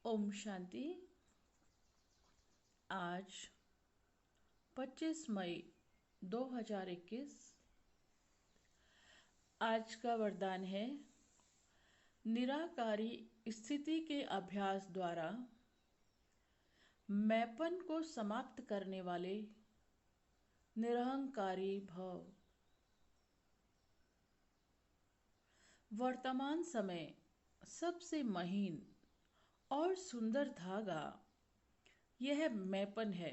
ओम शांति। आज 25 मई 2021। आज का वरदान है निराकारी स्थिति के अभ्यास द्वारा मैंपन को समाप्त करने वाले निरहंकारी भव। वर्तमान समय सबसे महीन और सुंदर धागा यह मैंपन है।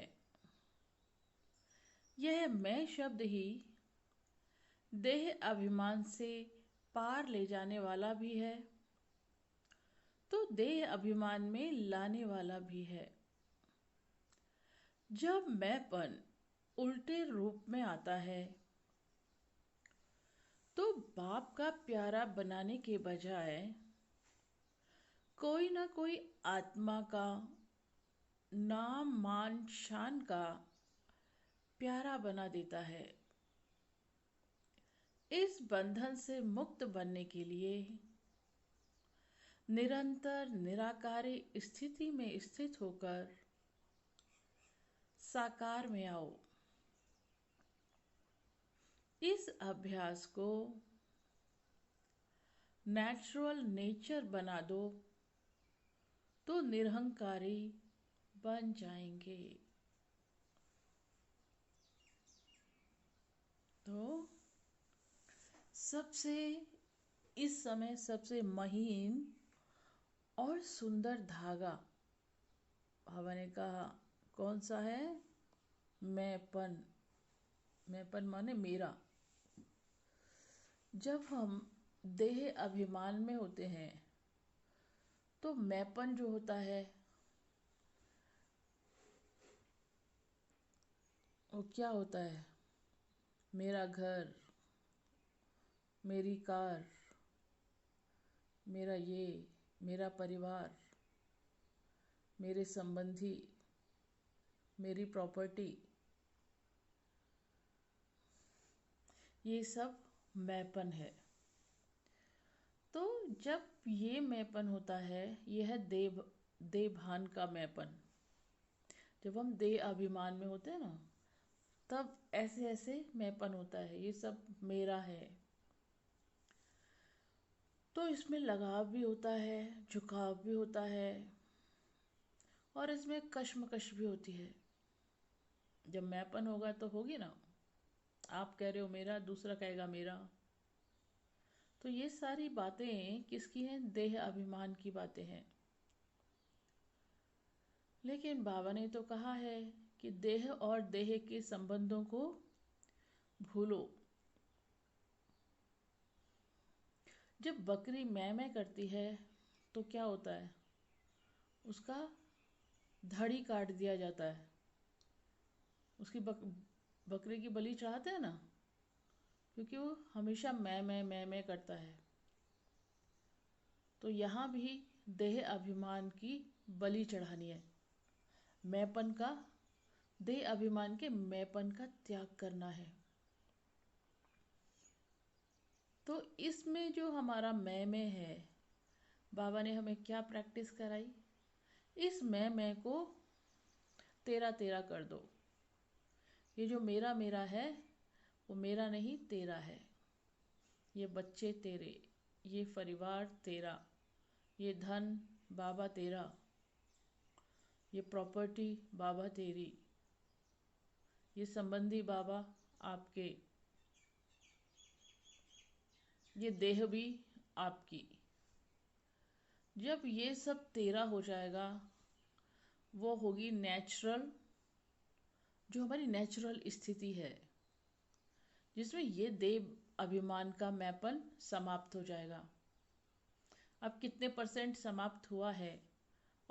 यह मैं शब्द ही देह अभिमान से पार ले जाने वाला भी है तो देह अभिमान में लाने वाला भी है। जब मैंपन उल्टे रूप में आता है तो बाप का प्यारा बनाने के बजाय कोई ना कोई आत्मा का नाम मान शान का प्यारा बना देता है। इस बंधन से मुक्त बनने के लिए निरंतर निराकारी स्थिति में स्थित होकर साकार में आओ। इस अभ्यास को नेचुरल नेचर बना दो तो निरहंकारी बन जाएंगे। तो इस समय सबसे महीन और सुंदर धागा बाबा ने कहा कौन सा है? मैंपन। मैंपन माने मेरा। जब हम देह अभिमान में होते हैं तो मैंपन जो होता है वो क्या होता है? मेरा घर, मेरी कार, मेरा परिवार, मेरे संबंधी, मेरी प्रॉपर्टी, ये सब मैंपन है। तो जब ये मैंपन होता है, यह देभान का मैंपन। जब हम देह अभिमान में होते हैं ना, तब ऐसे ऐसे मैंपन होता है, ये सब मेरा है। तो इसमें लगाव भी होता है, झुकाव भी होता है और इसमें कश्मकश भी होती है। जब मैंपन होगा तो होगी ना, आप कह रहे हो मेरा, दूसरा कहेगा मेरा। तो ये सारी बातें किसकी हैं? देह अभिमान की बातें हैं। लेकिन बाबा ने तो कहा है कि देह और देह के संबंधों को भूलो। जब बकरी मैं करती है तो क्या होता है? उसका धड़ी काट दिया जाता है। उसकी बकरी की बलि चढ़ाते हैं ना, क्योंकि वो हमेशा मैं करता है। तो यहाँ भी देह अभिमान की बलि चढ़ानी है। मैंपन का, देह अभिमान के मैंपन का त्याग करना है। तो इसमें जो हमारा मैं है, बाबा ने हमें क्या प्रैक्टिस कराई? इस मैं को तेरा तेरा कर दो। ये जो मेरा मेरा है वो मेरा नहीं, तेरा है। ये बच्चे तेरे, ये परिवार तेरा, ये धन बाबा तेरा, ये प्रॉपर्टी बाबा तेरी, ये संबंधी बाबा आपके, ये देह भी आपकी। जब ये सब तेरा हो जाएगा, वो होगी नेचुरल, जो हमारी नेचुरल स्थिति है, जिसमें ये देह अभिमान का मैंपन समाप्त हो जाएगा। अब कितने परसेंट समाप्त हुआ है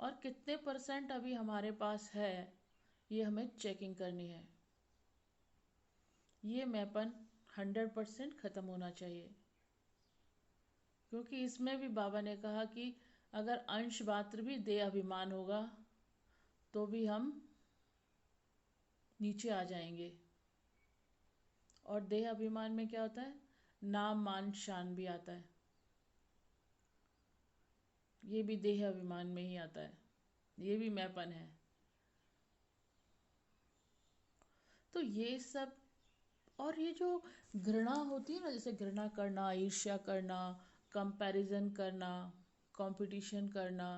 और कितने परसेंट अभी हमारे पास है, ये हमें चेकिंग करनी है। ये मैंपन 100% खत्म होना चाहिए, क्योंकि इसमें भी बाबा ने कहा कि अगर अंश मात्र भी देह अभिमान होगा तो भी हम नीचे आ जाएंगे। और देह अभिमान में क्या होता है? नाम मान शान भी आता है। ये भी देह अभिमान में ही आता है। ये भी मैंपन है। तो ये सब, और ये जो घृणा होती है ना, जैसे घृणा करना, ईर्ष्या करना, कंपैरिजन करना, कंपटीशन करना,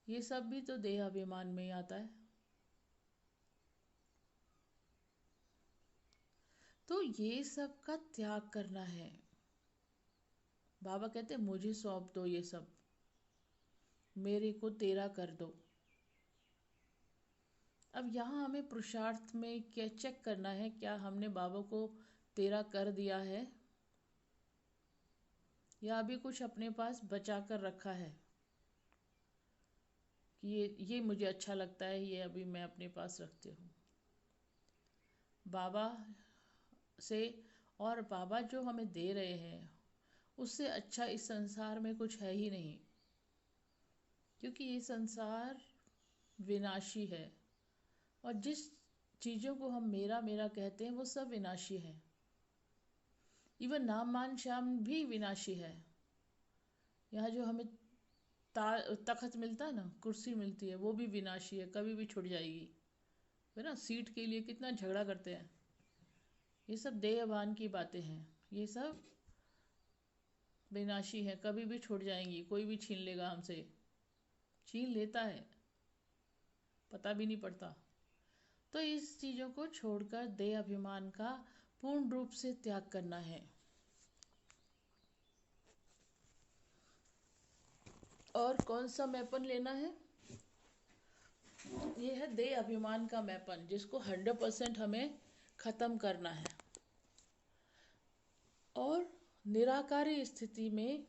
ये सब भी तो देह अभिमान में ही आता है। तो ये सब का त्याग करना है। बाबा कहते हैं मुझे सौंप दो ये सब, मेरे को तेरा कर दो। अब यहाँ हमें पुरुषार्थ में क्या चेक करना है, क्या हमने बाबा को तेरा कर दिया है, या अभी कुछ अपने पास बचा कर रखा है कि ये मुझे अच्छा लगता है, ये अभी मैं अपने पास रखती हूँ बाबा से। और बाबा जो हमें दे रहे हैं उससे अच्छा इस संसार में कुछ है ही नहीं, क्योंकि ये संसार विनाशी है। और जिस चीज़ों को हम मेरा मेरा कहते हैं वो सब विनाशी है। इवन नाम मान श्याम भी विनाशी है। यहाँ जो हमें तखत मिलता है ना, कुर्सी मिलती है, वो भी विनाशी है, कभी भी छुट जाएगी, है ना। सीट के लिए कितना झगड़ा करते हैं। ये सब देहभान की बातें हैं, ये सब विनाशी है, कभी भी छूट जाएंगी, कोई भी छीन लेगा हमसे, छीन लेता है, पता भी नहीं पड़ता। तो इस चीज़ों को छोड़कर देह अभिमान का पूर्ण रूप से त्याग करना है। और कौन सा मैपन लेना है? ये है देह अभिमान का मैपन, जिसको 100% हमें खत्म करना है। और निराकारी स्थिति में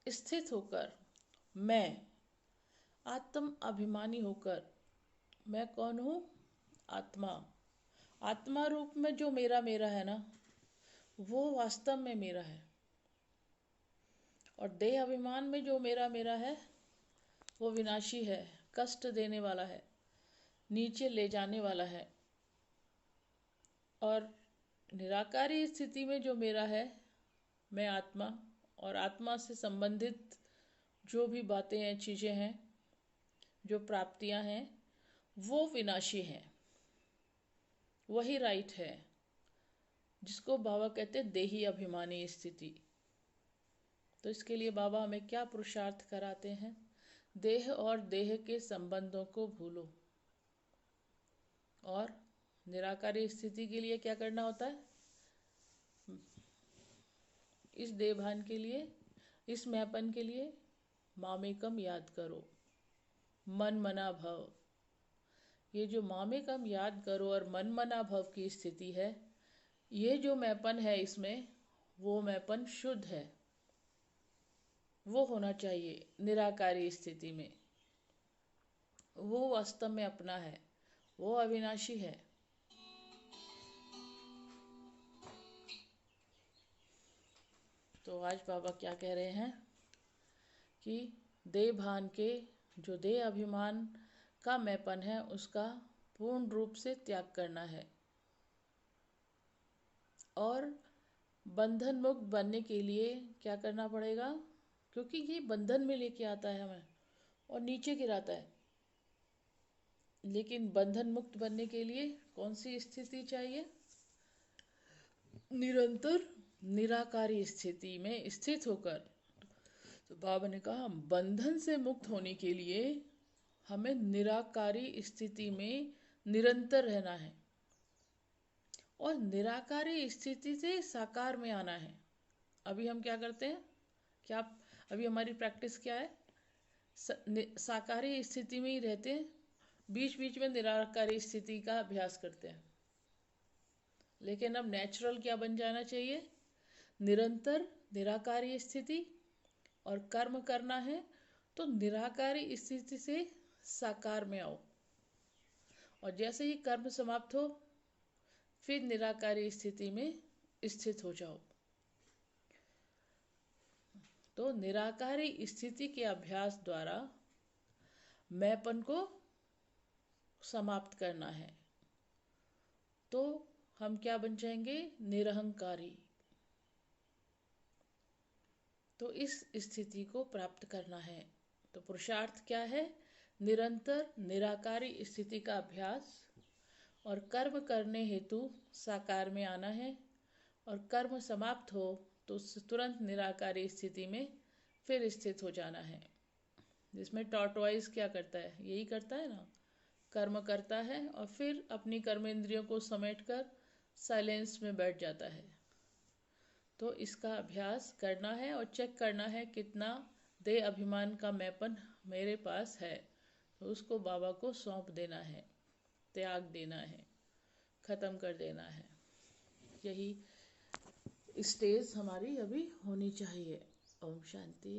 स्थित होकर मैं आत्म अभिमानी होकर, मैं कौन हूँ? आत्मा। आत्मा रूप में जो मेरा मेरा है ना, वो वास्तव में मेरा है। और देह अभिमान में जो मेरा मेरा है वो विनाशी है, कष्ट देने वाला है, नीचे ले जाने वाला है। और निराकारी स्थिति में जो मेरा है, मैं आत्मा, और आत्मा से संबंधित जो भी बातें हैं, चीज़ें हैं, जो प्राप्तियां हैं, वो विनाशी हैं। वही राइट है, जिसको बाबा कहते हैं देही अभिमानी स्थिति। तो इसके लिए बाबा हमें क्या पुरुषार्थ कराते हैं? देह और देह के संबंधों को भूलो। और निराकारी स्थिति के लिए क्या करना होता है? इस देहभान के लिए, इस मैपन के लिए मामेकम याद करो, मन मना भव। ये जो मामेकम याद करो और मन मना भव की स्थिति है, ये जो मैपन है इसमें, वो मैपन शुद्ध है, वो होना चाहिए निराकारी स्थिति में। वो वास्तव में अपना है, वो अविनाशी है। तो आज बाबा क्या कह रहे हैं कि देह भान के, जो देह अभिमान का मैपन है, उसका पूर्ण रूप से त्याग करना है। और बंधन मुक्त बनने के लिए क्या करना पड़ेगा? क्योंकि ये बंधन में लेके आता है हमें और नीचे गिराता है। लेकिन बंधन मुक्त बनने के लिए कौन सी स्थिति चाहिए? निरंतर निराकारी स्थिति में स्थित होकर। तो बाबा ने कहा बंधन से मुक्त होने के लिए हमें निराकारी स्थिति में निरंतर रहना है, और निराकारी स्थिति से साकार में आना है। अभी हम क्या करते हैं? क्या अभी हमारी प्रैक्टिस क्या है? साकारी स्थिति में ही रहते हैं, बीच बीच में निराकारी स्थिति का अभ्यास करते हैं। लेकिन अब नेचुरल क्या बन जाना चाहिए? निरंतर निराकारी स्थिति। और कर्म करना है तो निराकारी स्थिति से साकार में आओ, और जैसे ही कर्म समाप्त हो फिर निराकारी स्थिति में स्थित हो जाओ। तो निराकारी स्थिति के अभ्यास द्वारा मैंपन को समाप्त करना है। तो हम क्या बन जाएंगे? निरहंकारी। तो इस स्थिति को प्राप्त करना है। तो पुरुषार्थ क्या है? निरंतर निराकारी स्थिति का अभ्यास, और कर्म करने हेतु साकार में आना है, और कर्म समाप्त हो तो तुरंत निराकारी स्थिति में फिर स्थित हो जाना है। जिसमें टॉर्टवाइज क्या करता है, यही करता है ना, कर्म करता है और फिर अपनी कर्मेंद्रियों को समेटकर साइलेंस में बैठ जाता है। तो इसका अभ्यास करना है और चेक करना है कितना देह अभिमान का मैपन मेरे पास है, तो उसको बाबा को सौंप देना है, त्याग देना है, खत्म कर देना है। यही स्टेज हमारी अभी होनी चाहिए। ओम शांति।